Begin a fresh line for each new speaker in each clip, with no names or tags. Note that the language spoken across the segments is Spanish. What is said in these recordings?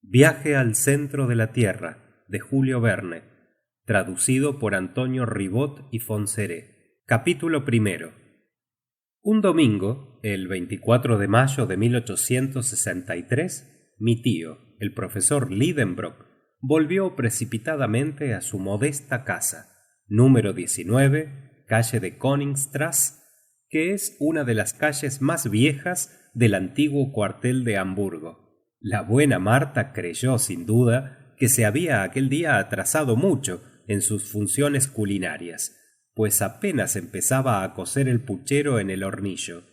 Viaje al centro de la Tierra, de Julio Verne. Traducido por Antonio Ribot y Fonseré. Capítulo primero. Un domingo, el 24 de mayo de 1863, mi tío, el profesor Lidenbrock, volvió precipitadamente a su modesta casa, número 19, calle de Koningstrasse, que es una de las calles más viejas del antiguo cuartel de Hamburgo. La buena Marta creyó, sin duda, que se había aquel día atrasado mucho en sus funciones culinarias, pues apenas empezaba a cocer el puchero en el hornillo.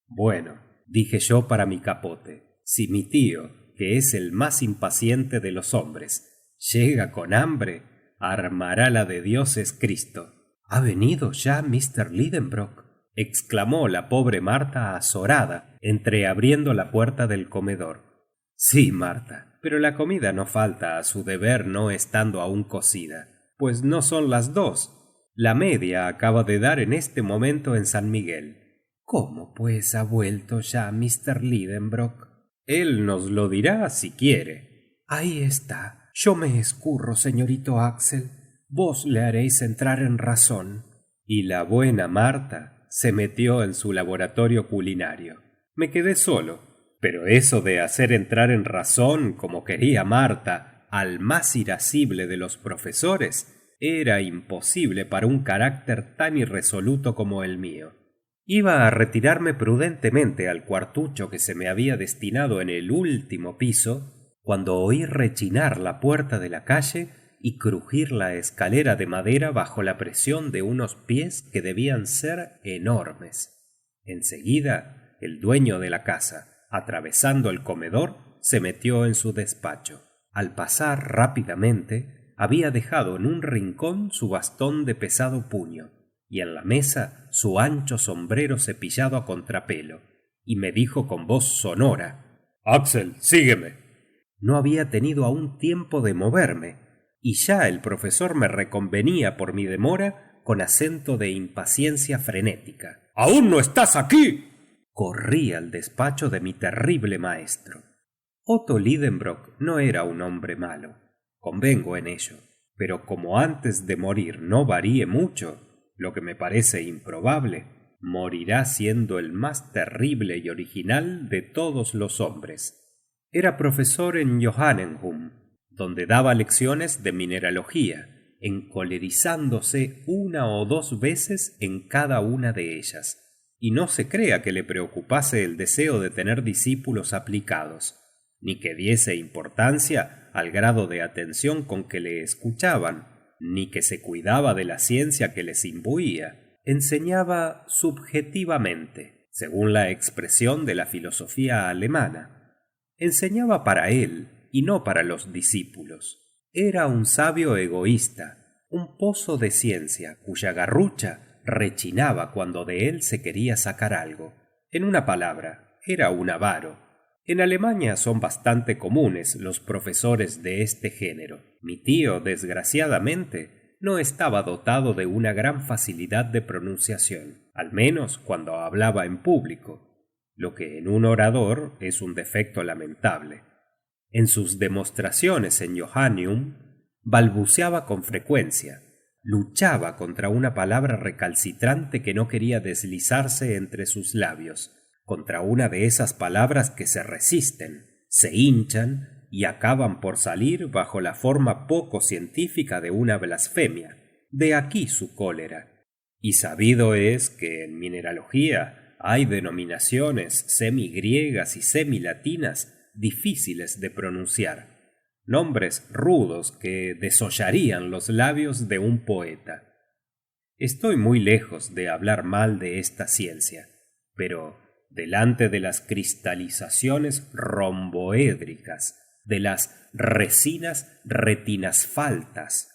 Bueno, dije yo para mi capote, si mi tío, que es el más impaciente de los hombres, llega con hambre, armará la de Dios es Cristo. ¿Ha venido ya Mr. Lidenbrock?, exclamó la pobre Marta azorada, entreabriendo la puerta del comedor. Sí, Marta, pero la comida no falta a su deber no estando aún cocida, pues no son las 2. La media acaba de dar en este momento en San Miguel. ¿Cómo pues ha vuelto ya Mr. Lidenbrock? Él nos lo dirá si quiere. Ahí está. Yo me escurro, señorito Axel. Vos le haréis entrar en razón. Y la buena Marta se metió en su laboratorio culinario. Me quedé solo, pero eso de hacer entrar en razón, como quería Marta, al más irascible de los profesores, era imposible para un carácter tan irresoluto como el mío. Iba a retirarme prudentemente al cuartucho que se me había destinado en el último piso, cuando oí rechinar la puerta de la calle y crujir la escalera de madera bajo la presión de unos pies que debían ser enormes. Enseguida, el dueño de la casa, atravesando el comedor, se metió en su despacho. Al pasar rápidamente, había dejado en un rincón su bastón de pesado puño, y en la mesa su ancho sombrero cepillado a contrapelo, y me dijo con voz sonora: Axel, sígueme. No había tenido aún tiempo de moverme, y ya el profesor me reconvenía por mi demora con acento de impaciencia frenética. ¿Aún no estás aquí? Corrí al despacho de mi terrible maestro. Otto Lidenbrock no era un hombre malo, convengo en ello, pero como antes de morir no varíe mucho, lo que me parece improbable, morirá siendo el más terrible y original de todos los hombres. Era profesor en Johannenhum, donde daba lecciones de mineralogía, encolerizándose 1 o 2 veces en cada una de ellas, y no se crea que le preocupase el deseo de tener discípulos aplicados, ni que diese importancia al grado de atención con que le escuchaban, ni que se cuidaba de la ciencia que les imbuía. Enseñaba subjetivamente, según la expresión de la filosofía alemana. Enseñaba para él y no para los discípulos. Era un sabio egoísta, un pozo de ciencia cuya garrucha rechinaba cuando de él se quería sacar algo. En una palabra, era un avaro. En Alemania son bastante comunes los profesores de este género. Mi tío, desgraciadamente, no estaba dotado de una gran facilidad de pronunciación, al menos cuando hablaba en público, lo que en un orador es un defecto lamentable. En sus demostraciones en Johanneum, balbuceaba con frecuencia, luchaba contra una palabra recalcitrante que no quería deslizarse entre sus labios, contra una de esas palabras que se resisten, se hinchan y acaban por salir bajo la forma poco científica de una blasfemia. De aquí su cólera. Y sabido es que en mineralogía hay denominaciones semigriegas y semilatinas difíciles de pronunciar, nombres rudos que desollarían los labios de un poeta. Estoy muy lejos de hablar mal de esta ciencia, pero delante de las cristalizaciones romboédricas, de las resinas retinasfaltas,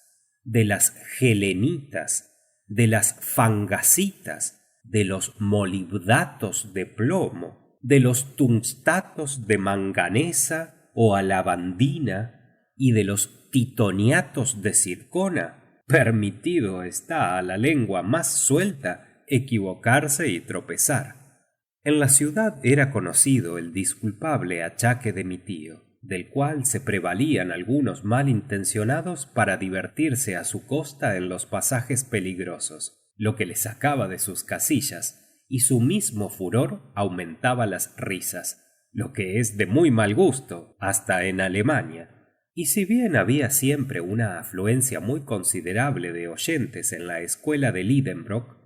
de las gelenitas, de las fangasitas, de los molibdatos de plomo, de los tungstatos de manganesa o alabandina y de los titoniatos de zircona, permitido está a la lengua más suelta equivocarse y tropezar. En la ciudad era conocido el disculpable achaque de mi tío, del cual se prevalían algunos malintencionados para divertirse a su costa en los pasajes peligrosos, lo que le sacaba de sus casillas, y su mismo furor aumentaba las risas, lo que es de muy mal gusto, hasta en Alemania. Y si bien había siempre una afluencia muy considerable de oyentes en la escuela de Lidenbrock,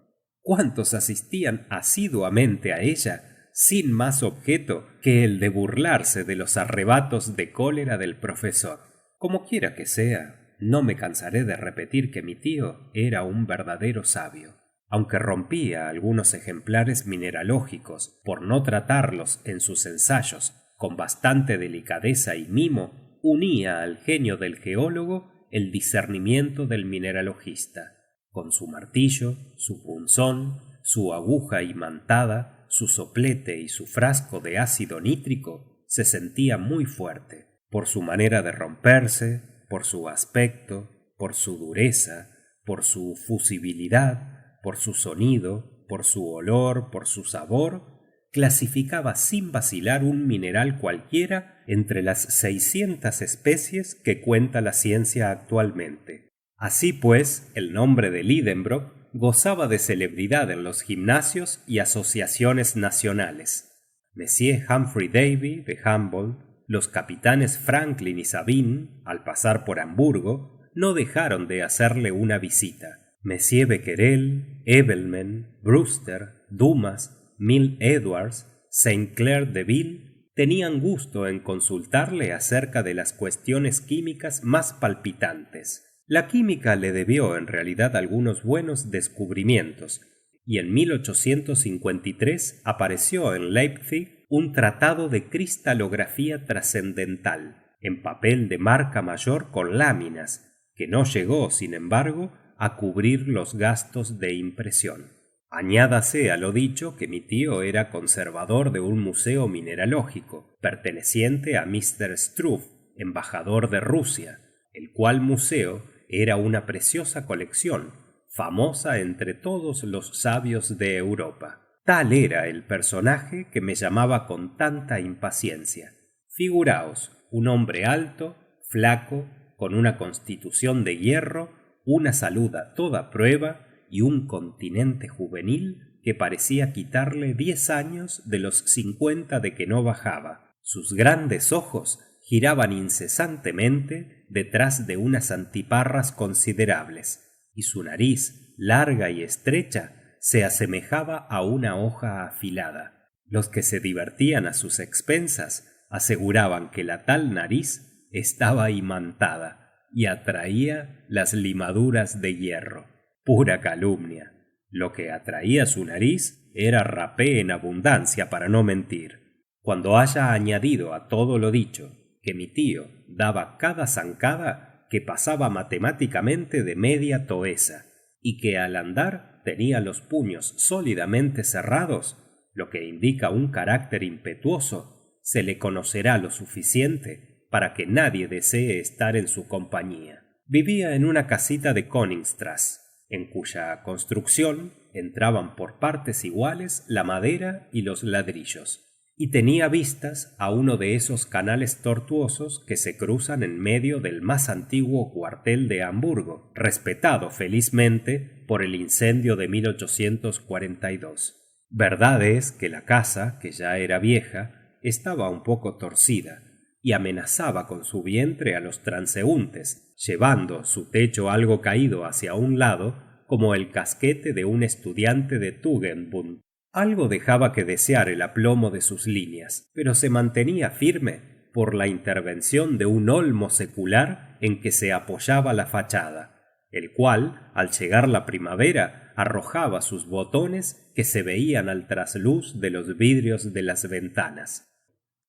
¿cuántos asistían asiduamente a ella sin más objeto que el de burlarse de los arrebatos de cólera del profesor? Como quiera que sea, no me cansaré de repetir que mi tío era un verdadero sabio. Aunque rompía algunos ejemplares mineralógicos por no tratarlos en sus ensayos con bastante delicadeza y mimo, unía al genio del geólogo el discernimiento del mineralogista. Con su martillo, su punzón, su aguja imantada, su soplete y su frasco de ácido nítrico, se sentía muy fuerte, por su manera de romperse, por su aspecto, por su dureza, por su fusibilidad, por su sonido, por su olor, por su sabor. Clasificaba sin vacilar un mineral cualquiera entre las 600 especies que cuenta la ciencia actualmente. Así pues, el nombre de Lidenbrock gozaba de celebridad en los gimnasios y asociaciones nacionales. Monsieur Humphrey Davy de Humboldt, los capitanes Franklin y Sabine, al pasar por Hamburgo, no dejaron de hacerle una visita. Monsieur Becquerel, Evelman, Brewster, Dumas, Milne Edwards, Saint Clair Deville tenían gusto en consultarle acerca de las cuestiones químicas más palpitantes. La química le debió en realidad algunos buenos descubrimientos, y en 1853 apareció en Leipzig un tratado de cristalografía trascendental, en papel de marca mayor con láminas, que no llegó, sin embargo, a cubrir los gastos de impresión. Añádase a lo dicho que mi tío era conservador de un museo mineralógico, perteneciente a Mr. Struve, embajador de Rusia, el cual museo era una preciosa colección, famosa entre todos los sabios de Europa. Tal era el personaje que me llamaba con tanta impaciencia. Figuraos, un hombre alto, flaco, con una constitución de hierro, una salud a toda prueba y un continente juvenil que parecía quitarle 10 años de los 50 de que no bajaba. Sus grandes ojos giraban incesantemente detrás de unas antiparras considerables, y su nariz, larga y estrecha, se asemejaba a una hoja afilada. Los que se divertían a sus expensas aseguraban que la tal nariz estaba imantada y atraía las limaduras de hierro. Pura calumnia. Lo que atraía su nariz era rapé en abundancia, para no mentir. Cuando haya añadido a todo lo dicho que mi tío daba cada zancada que pasaba matemáticamente de media toesa, y que al andar tenía los puños sólidamente cerrados, lo que indica un carácter impetuoso, se le conocerá lo suficiente para que nadie desee estar en su compañía. Vivía en una casita de Königstrasse, en cuya construcción entraban por partes iguales la madera y los ladrillos, y tenía vistas a uno de esos canales tortuosos que se cruzan en medio del más antiguo cuartel de Hamburgo, respetado felizmente por el incendio de 1842. Verdad es que la casa, que ya era vieja, estaba un poco torcida y amenazaba con su vientre a los transeúntes, llevando su techo algo caído hacia un lado, como el casquete de un estudiante de Tugendbund. Algo dejaba que desear el aplomo de sus líneas, pero se mantenía firme por la intervención de un olmo secular en que se apoyaba la fachada, el cual, al llegar la primavera, arrojaba sus botones que se veían al trasluz de los vidrios de las ventanas.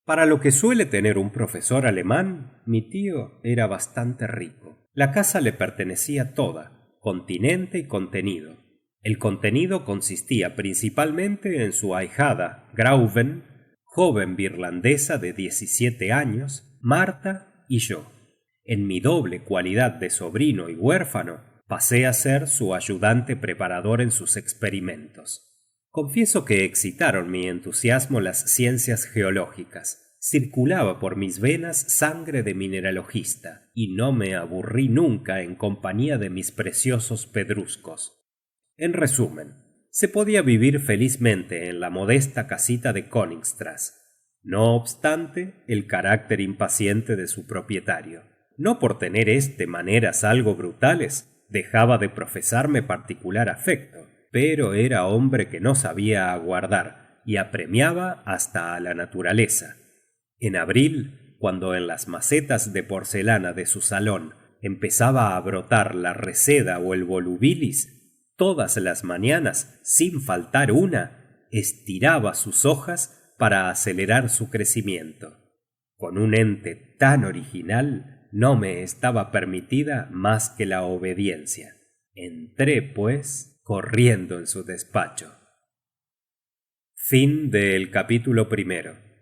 Para lo que suele tener un profesor alemán, mi tío era bastante rico. La casa le pertenecía toda, continente y contenido. El contenido consistía principalmente en su ahijada, Grauven, joven birlandesa de 17 años, Marta y yo. En mi doble cualidad de sobrino y huérfano, pasé a ser su ayudante preparador en sus experimentos. Confieso que excitaron mi entusiasmo las ciencias geológicas. Circulaba por mis venas sangre de mineralogista, y no me aburrí nunca en compañía de mis preciosos pedruscos. En resumen, se podía vivir felizmente en la modesta casita de Königstrasse, no obstante el carácter impaciente de su propietario. No por tener maneras algo brutales, dejaba de profesarme particular afecto, pero era hombre que no sabía aguardar y apremiaba hasta a la naturaleza. En abril, cuando en las macetas de porcelana de su salón empezaba a brotar la reseda o el volubilis, todas las mañanas, sin faltar una, estiraba sus hojas para acelerar su crecimiento. Con un ente tan original no me estaba permitida más que la obediencia. Entré, pues, corriendo en su despacho. Fin del capítulo 1.